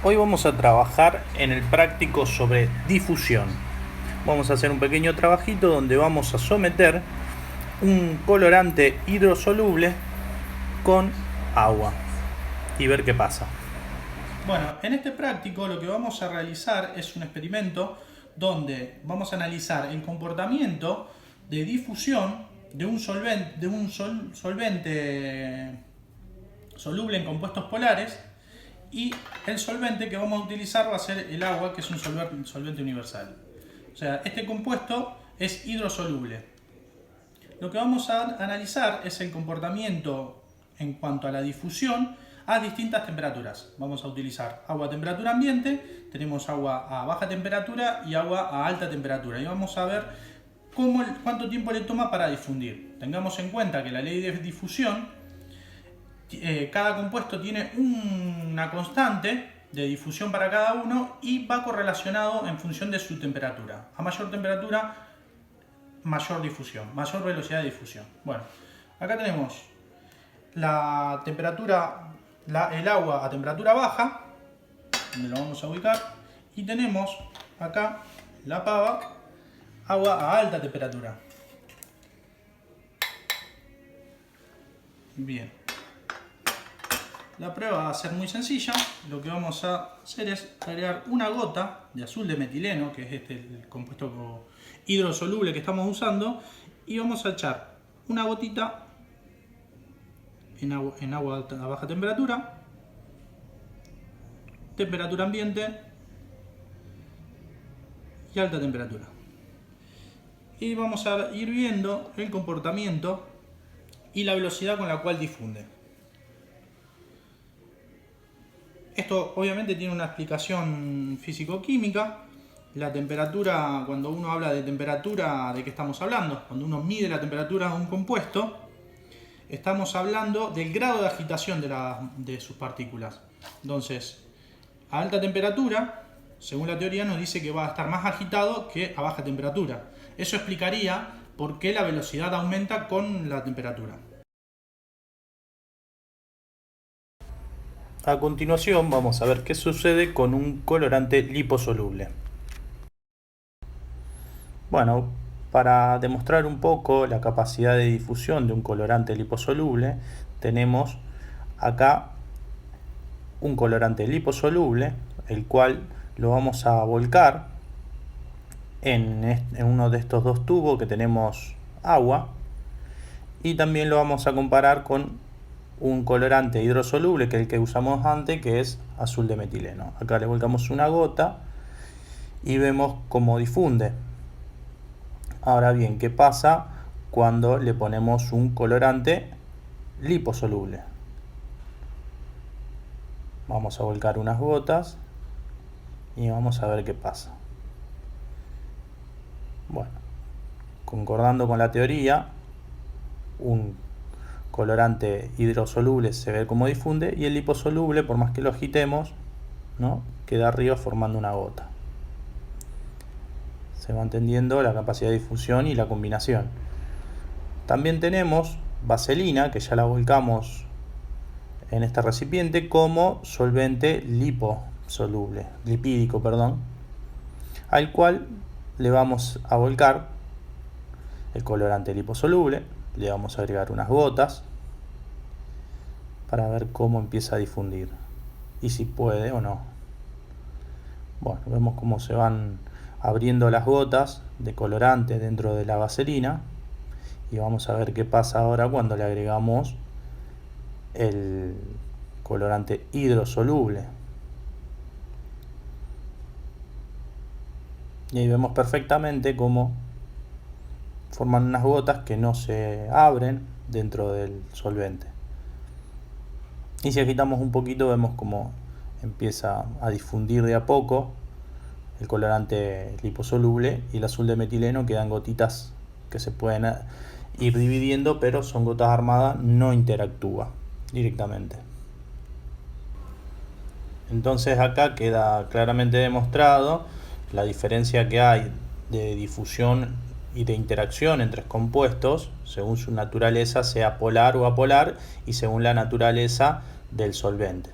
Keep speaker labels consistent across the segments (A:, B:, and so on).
A: Hoy vamos a trabajar en el práctico sobre difusión. Vamos a hacer un pequeño trabajito donde vamos a someter un colorante hidrosoluble con agua y ver qué pasa. Bueno, en este práctico lo que vamos a realizar es un experimento donde vamos a analizar el comportamiento de difusión de un solvente soluble en compuestos polares, y el solvente que vamos a utilizar va a ser el agua, que es un solvente universal. O sea, este compuesto es hidrosoluble. Lo que vamos a analizar es el comportamiento en cuanto a la difusión a distintas temperaturas. Vamos a utilizar agua a temperatura ambiente, tenemos agua a baja temperatura y agua a alta temperatura. Y vamos a ver cuánto tiempo le toma para difundir. Tengamos en cuenta que la ley de difusión, cada compuesto tiene una constante de difusión para cada uno y va correlacionado en función de su temperatura. A mayor temperatura, mayor difusión, mayor velocidad de difusión. Bueno, acá tenemos la temperatura, el agua a temperatura baja, donde lo vamos a ubicar, y tenemos acá la pava, agua a alta temperatura. Bien. La prueba va a ser muy sencilla. Lo que vamos a hacer es agregar una gota de azul de metileno, que es el compuesto hidrosoluble que estamos usando, y vamos a echar una gotita en agua a baja temperatura, temperatura ambiente y alta temperatura. Y vamos a ir viendo el comportamiento y la velocidad con la cual difunde. Esto obviamente tiene una explicación físico-química. La temperatura, cuando uno habla de temperatura, ¿de qué estamos hablando? Cuando uno mide la temperatura de un compuesto, estamos hablando del grado de agitación de sus partículas. Entonces, a alta temperatura, según la teoría, nos dice que va a estar más agitado que a baja temperatura. Eso explicaría por qué la velocidad aumenta con la temperatura. A continuación vamos a ver qué sucede con un colorante liposoluble. Bueno, para demostrar un poco la capacidad de difusión de un colorante liposoluble, tenemos acá un colorante liposoluble, el cual lo vamos a volcar en uno de estos dos tubos que tenemos agua, y también lo vamos a comparar con un colorante hidrosoluble, que es el que usamos antes, que es azul de metileno. Acá le volcamos una gota y vemos cómo difunde. Ahora bien, ¿qué pasa cuando le ponemos un colorante liposoluble? Vamos a volcar unas gotas y vamos a ver qué pasa. Bueno, concordando con la teoría, un colorante hidrosoluble se ve como difunde, y el liposoluble, por más que lo agitemos, ¿no?, queda arriba formando una gota. Se va entendiendo la capacidad de difusión y la combinación. También tenemos vaselina, que ya la volcamos en este recipiente como solvente lipídico, al cual le vamos a volcar el colorante liposoluble. Le vamos a agregar unas gotas para ver cómo empieza a difundir y si puede o no. Bueno, vemos cómo se van abriendo las gotas de colorante dentro de la vaselina, y vamos a ver qué pasa ahora cuando le agregamos el colorante hidrosoluble. Y ahí vemos perfectamente cómo forman unas gotas que no se abren dentro del solvente. Y si agitamos un poquito, vemos cómo empieza a difundir de a poco el colorante liposoluble, y el azul de metileno quedan gotitas que se pueden ir dividiendo, pero son gotas armadas, no interactúa directamente. Entonces acá queda claramente demostrado la diferencia que hay de difusión y de interacción entre compuestos según su naturaleza, sea polar o apolar, y según la naturaleza del solvente.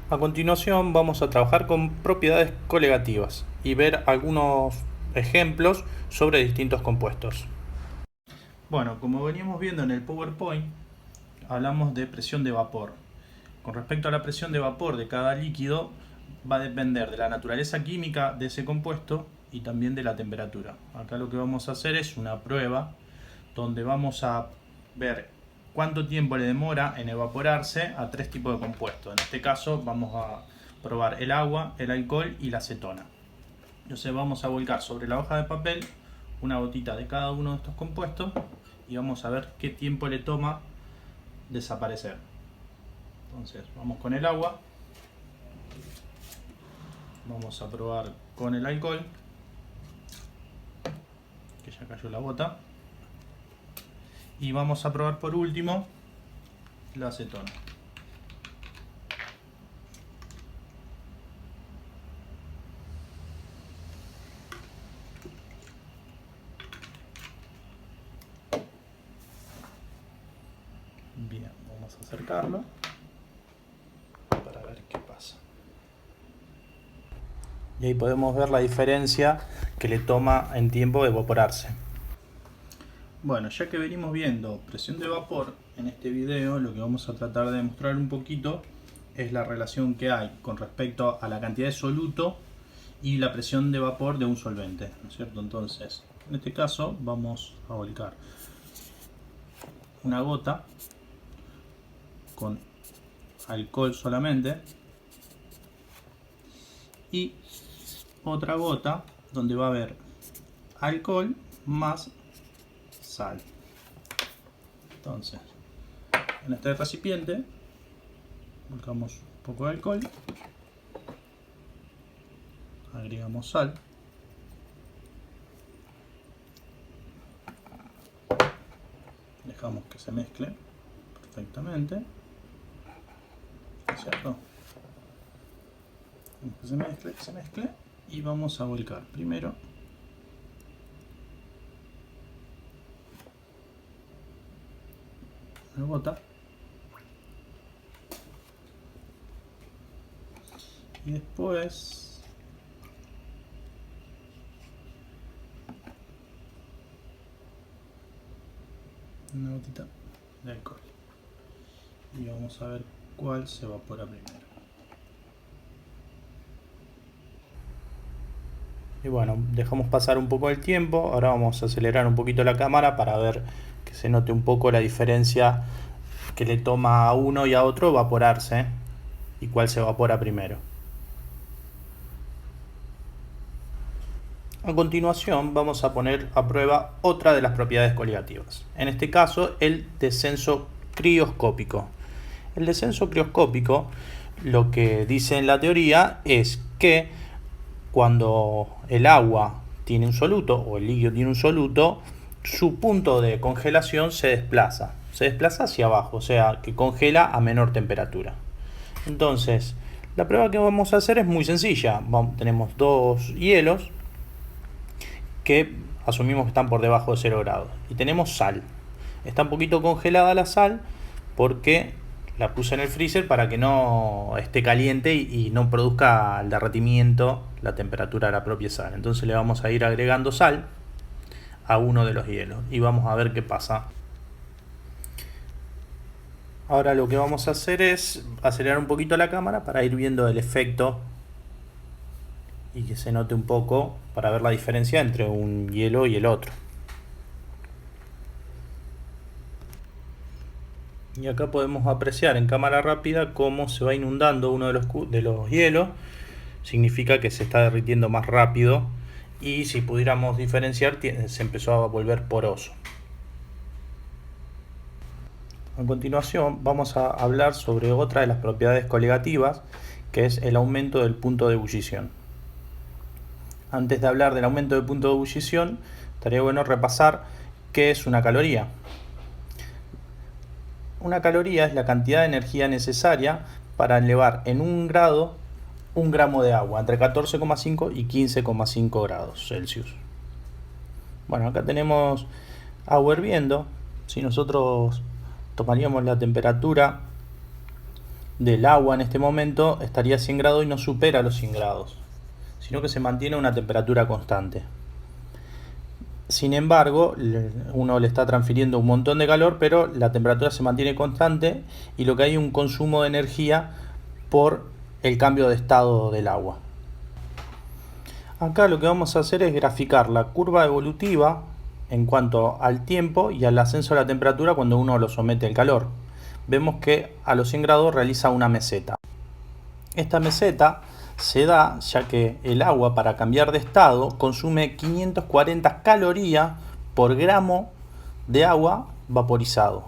A: A continuación vamos a trabajar con propiedades coligativas y ver algunos ejemplos sobre distintos compuestos. Bueno, como veníamos viendo en el PowerPoint, hablamos de presión de vapor. Con respecto a la presión de vapor de cada líquido, va a depender de la naturaleza química de ese compuesto y también de la temperatura. Acá lo que vamos a hacer es una prueba donde vamos a ver cuánto tiempo le demora en evaporarse a tres tipos de compuestos. En este caso vamos a probar el agua, el alcohol y la acetona. Entonces vamos a volcar sobre la hoja de papel una gotita de cada uno de estos compuestos y vamos a ver qué tiempo le toma desaparecer. Entonces vamos con el agua, vamos a probar con el alcohol, que ya cayó la gota, y vamos a probar por último la acetona. Bien, vamos a acercarlo para ver qué pasa. Y ahí podemos ver la diferencia que le toma en tiempo de evaporarse. Bueno, ya que venimos viendo presión de vapor, en este video lo que vamos a tratar de demostrar un poquito es la relación que hay con respecto a la cantidad de soluto y la presión de vapor de un solvente, ¿no es cierto? Entonces, en este caso vamos a volcar una gota con alcohol solamente y otra gota donde va a haber alcohol más sal. Entonces, en este recipiente volcamos un poco de alcohol, agregamos sal, dejamos que se mezcle perfectamente, ¿cierto? Que se mezcle y vamos a volcar primero una gota y después una gotita de alcohol y vamos a ver cuál se evapora primero. Y bueno, dejamos pasar un poco el tiempo. Ahora vamos a acelerar un poquito la cámara para ver que se note un poco la diferencia que le toma a uno y a otro evaporarse y cuál se evapora primero. A continuación vamos a poner a prueba otra de las propiedades coligativas. En este caso, el descenso crioscópico. El descenso crioscópico, lo que dice en la teoría es que cuando el agua tiene un soluto o el líquido tiene un soluto, su punto de congelación se desplaza hacia abajo, o sea que congela a menor temperatura. Entonces, la prueba que vamos a hacer es muy sencilla. Tenemos dos hielos que asumimos que están por debajo de 0 grados y tenemos sal. Está un poquito congelada la sal porque la puse en el freezer para que no esté caliente y no produzca el derretimiento la temperatura de la propia sal. Entonces le vamos a ir agregando sal a uno de los hielos y vamos a ver qué pasa. Ahora lo que vamos a hacer es acelerar un poquito la cámara para ir viendo el efecto y que se note un poco para ver la diferencia entre un hielo y el otro. Y acá podemos apreciar en cámara rápida cómo se va inundando uno de los hielos. Significa que se está derritiendo más rápido y si pudiéramos diferenciar se empezó a volver poroso. A continuación vamos a hablar sobre otra de las propiedades coligativas, que es el aumento del punto de ebullición. Antes de hablar del aumento del punto de ebullición, estaría bueno repasar qué es una caloría. Una caloría es la cantidad de energía necesaria para elevar en 1 grado 1 gramo de agua, entre 14,5 y 15,5 grados Celsius. Bueno, acá tenemos agua hirviendo. Si nosotros tomaríamos la temperatura del agua en este momento estaría a 100 grados y no supera los 100 grados, sino que se mantiene a una temperatura constante. Sin embargo, uno le está transfiriendo un montón de calor, pero la temperatura se mantiene constante y lo que hay es un consumo de energía por el cambio de estado del agua. Acá lo que vamos a hacer es graficar la curva evolutiva en cuanto al tiempo y al ascenso de la temperatura cuando uno lo somete al calor. Vemos que a los 100 grados realiza una meseta. Esta meseta se da ya que el agua, para cambiar de estado, consume 540 calorías por gramo de agua vaporizado.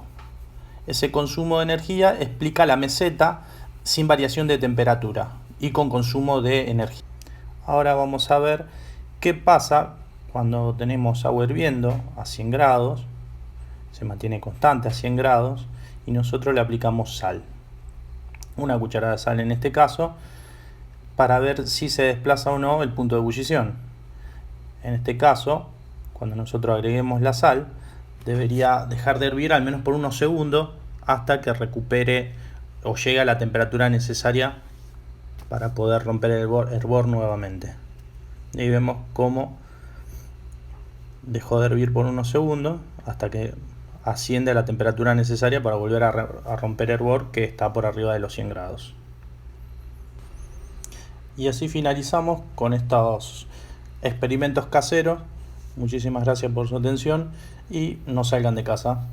A: Ese consumo de energía explica la meseta sin variación de temperatura y con consumo de energía. Ahora vamos a ver qué pasa cuando tenemos agua hirviendo a 100 grados, se mantiene constante a 100 grados y nosotros le aplicamos sal. Una cucharada de sal en este caso, para ver si se desplaza o no el punto de ebullición. En este caso, cuando nosotros agreguemos la sal, debería dejar de hervir al menos por unos segundos hasta que recupere o llegue a la temperatura necesaria para poder romper el hervor nuevamente. Y vemos cómo dejó de hervir por unos segundos hasta que asciende a la temperatura necesaria para volver a romper hervor, que está por arriba de los 100 grados. Y así finalizamos con estos experimentos caseros. Muchísimas gracias por su atención y no salgan de casa.